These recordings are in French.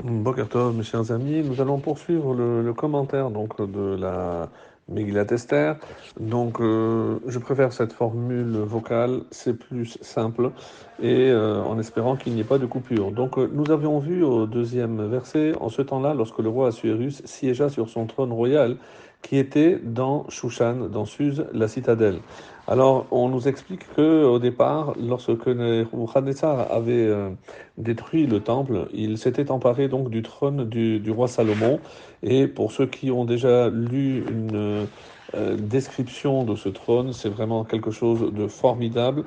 Boker Tov, mes chers amis, nous allons poursuivre le commentaire de la Megillat Esther. Je préfère cette formule vocale, c'est plus simple, en espérant qu'il n'y ait pas de coupure. Nous avions vu au deuxième verset, en ce temps-là, lorsque le roi Assuérus siégea sur son trône royal, qui était dans Shushan, dans Suse, la citadelle. Alors, on nous explique que au départ, lorsque Nebuchadnezzar avait détruit le temple, il s'était emparé donc du trône du roi Salomon. Et pour ceux qui ont déjà lu une description de ce trône, c'est vraiment quelque chose de formidable.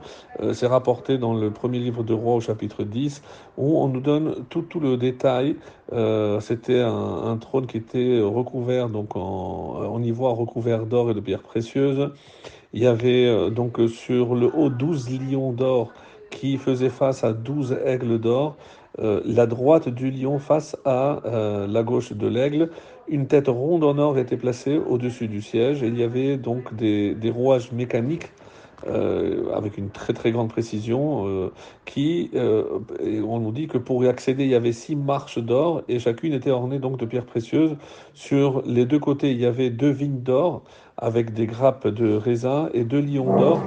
C'est rapporté dans le premier livre de Rois au chapitre 10, où on nous donne tout le détail. C'était un trône qui était recouvert donc en ivoire, recouvert d'or et de pierres précieuses. Il y avait sur le haut 12 lions d'or qui faisaient face à 12 aigles d'or. La droite du lion face à la gauche de l'aigle. Une tête ronde en or était placée au-dessus du siège et il y avait donc des rouages mécaniques avec une très très grande précision et on nous dit que pour y accéder il y avait 6 marches d'or et chacune était ornée donc de pierres précieuses. Sur les deux côtés il y avait 2 vignes d'or avec des grappes de raisin et 2 lions d'or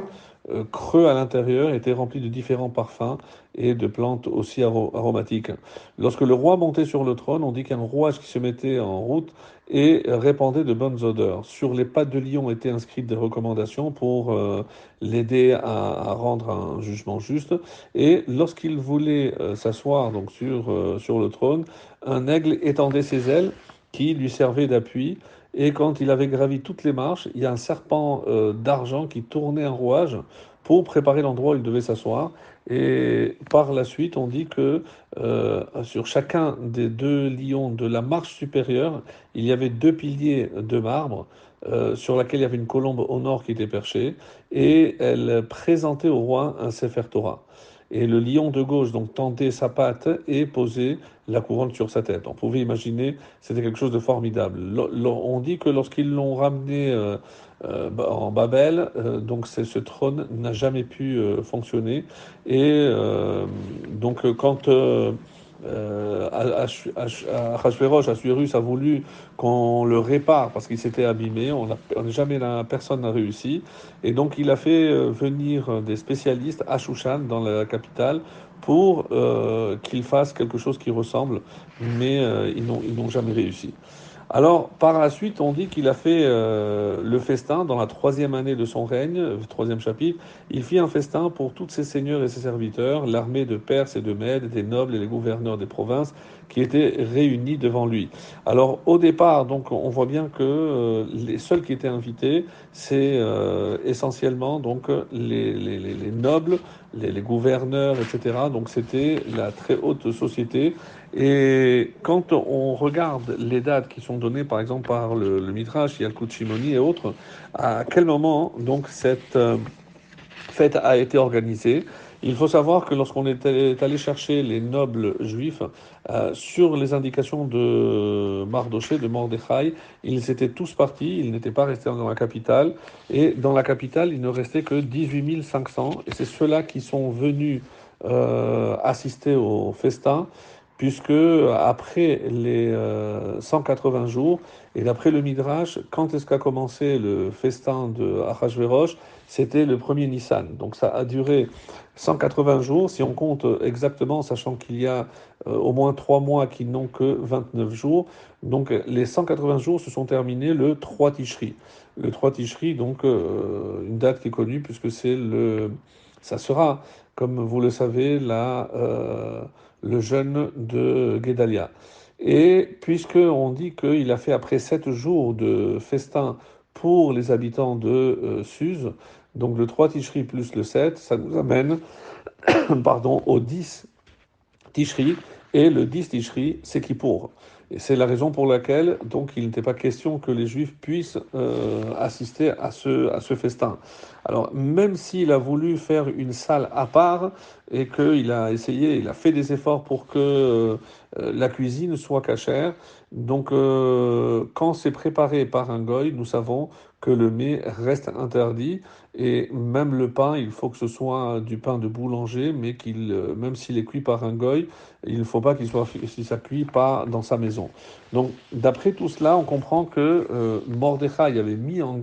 creux à l'intérieur étaient remplis de différents parfums et de plantes aussi aromatiques. Lorsque le roi montait sur le trône, on dit qu'un rouage qui se mettait en route et répandait de bonnes odeurs. Sur les pattes de lion étaient inscrites des recommandations pour l'aider à rendre un jugement juste. Et lorsqu'il voulait s'asseoir sur le trône, un aigle étendait ses ailes qui lui servaient d'appui. Et quand il avait gravi toutes les marches, il y a un serpent d'argent qui tournait un rouage pour préparer l'endroit où il devait s'asseoir. Et par la suite, on dit que sur chacun des 2 lions de la marche supérieure, il y avait 2 piliers de marbre sur laquelle il y avait une colombe au nord qui était perchée, et elle présentait au roi un Sefer Torah. Et le lion de gauche donc tendait sa patte et posait la couronne sur sa tête. On pouvait imaginer, c'était quelque chose de formidable. On dit que lorsqu'ils l'ont ramené en Babel, ce trône n'a jamais pu fonctionner. Quand Achashverosh, Assuérus a voulu qu'on le répare parce qu'il s'était abîmé. Personne n'a réussi. Et donc il a fait venir des spécialistes à Shushan, dans la capitale, pour qu'ils fassent quelque chose qui ressemble, mais ils n'ont jamais réussi. Alors, par la suite, on dit qu'il a fait le festin dans la troisième année de son règne, troisième chapitre. Il fit un festin pour tous ses seigneurs et ses serviteurs, l'armée de Perse et de Mède, des nobles et les gouverneurs des provinces qui étaient réunis devant lui. Alors, au départ, donc, on voit bien que les seuls qui étaient invités, c'est essentiellement donc les nobles, les gouverneurs, etc. Donc, c'était la très haute société. Et quand on regarde les dates qui sont données, par exemple, par le Midrash, Yalkut Shimoni et autres, à quel moment donc cette fête a été organisée, il faut savoir que lorsqu'on est allé chercher les nobles juifs sur les indications de Mardoché, de Mordechai, ils étaient tous partis, ils n'étaient pas restés dans la capitale. Et dans la capitale, il ne restait que 18 500. Et c'est ceux-là qui sont venus assister au festin, puisque après les 180 jours, et d'après le Midrash, quand est-ce qu'a commencé le festin de Achashverosh? C'était le premier Nissan. Donc ça a duré 180 jours, si on compte exactement, sachant qu'il y a au moins 3 mois qui n'ont que 29 jours. Donc les 180 jours se sont terminés le 3 Tishri. Le 3 Tishri, donc une date qui est connue, puisque ça sera, comme vous le savez, le jeûne de Guédalia. Et puisque on dit qu'il a fait après 7 jours de festin pour les habitants de Suse, donc le 3 Tishri plus le 7, ça nous amène pardon, au 10 Tishri, et le 10 Tishri, c'est Kippour. Et c'est la raison pour laquelle donc il n'était pas question que les Juifs puissent assister à ce festin. Alors même s'il a voulu faire une salle à part et qu'il a essayé, il a fait des efforts pour que la cuisine soit cachère, quand c'est préparé par un goy, nous savons que le mets reste interdit. Et même le pain, il faut que ce soit du pain de boulanger, mais même s'il est cuit par un goy, il ne faut pas qu'il soit, si ça cuit pas dans sa maison. Donc, d'après tout cela, on comprend que Mordechai avait mis en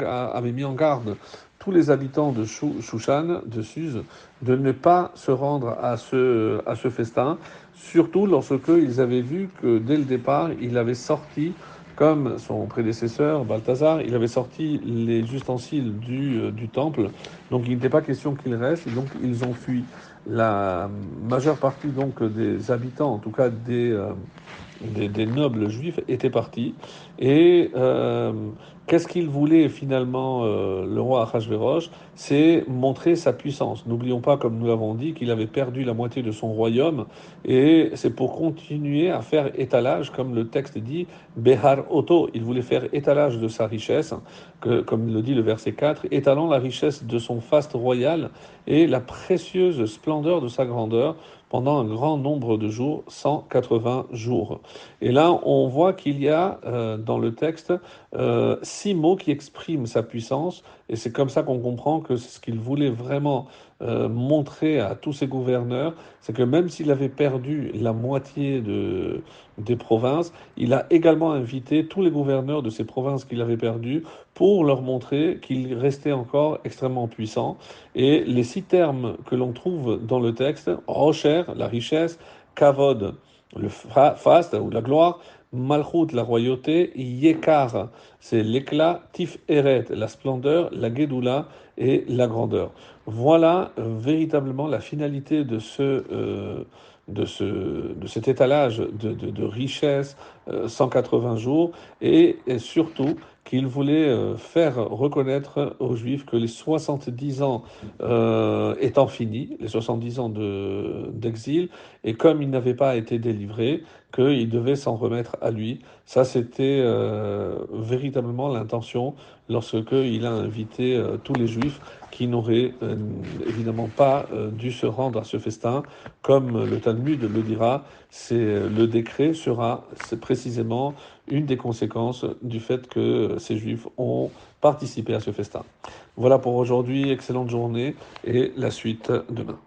garde tous les habitants de Shushan, de Suse, de ne pas se rendre à ce festin, surtout lorsque ils avaient vu que dès le départ, il avait sorti, comme son prédécesseur Balthazar, il avait sorti les ustensiles du temple, donc il n'était pas question qu'ils restent, et donc ils ont fui. La majeure partie donc des habitants, en tout cas des nobles juifs étaient partis. Et qu'est-ce qu'il voulait finalement, le roi Achashverosh? C'est montrer sa puissance. N'oublions pas, comme nous l'avons dit, qu'il avait perdu la moitié de son royaume. Et c'est pour continuer à faire étalage, comme le texte dit, Behar Oto. Il voulait faire étalage de sa richesse, comme le dit le verset 4, étalant la richesse de son faste royal et la précieuse splendeur de sa grandeur pendant un grand nombre de jours, 180 jours. Et là, on voit qu'il y a dans le texte 6 mots qui expriment sa puissance, et c'est comme ça qu'on comprend que c'est ce qu'il voulait vraiment montrer à tous ses gouverneurs, c'est que même s'il avait perdu la moitié des provinces, il a également invité tous les gouverneurs de ces provinces qu'il avait perdues pour leur montrer qu'il restait encore extrêmement puissant. Et les 6 termes que l'on trouve dans le texte, Rocher, la richesse, Kavod, le faste ou la gloire, Malchut, la royauté, Yekar, c'est l'éclat, Tif Eret, la splendeur, la Gédoula et la grandeur. Voilà véritablement la finalité de cet étalage de richesse, 180 jours, et surtout qu'il voulait faire reconnaître aux Juifs que les 70 ans étant finis, les 70 ans d'exil, et comme ils n'avaient pas été délivrés, qu'il devait s'en remettre à lui. Ça, c'était véritablement l'intention lorsque il a invité tous les Juifs qui n'auraient évidemment pas dû se rendre à ce festin. Comme le Talmud le dira, le décret sera c'est précisément une des conséquences du fait que ces Juifs ont participé à ce festin. Voilà pour aujourd'hui, excellente journée et la suite demain.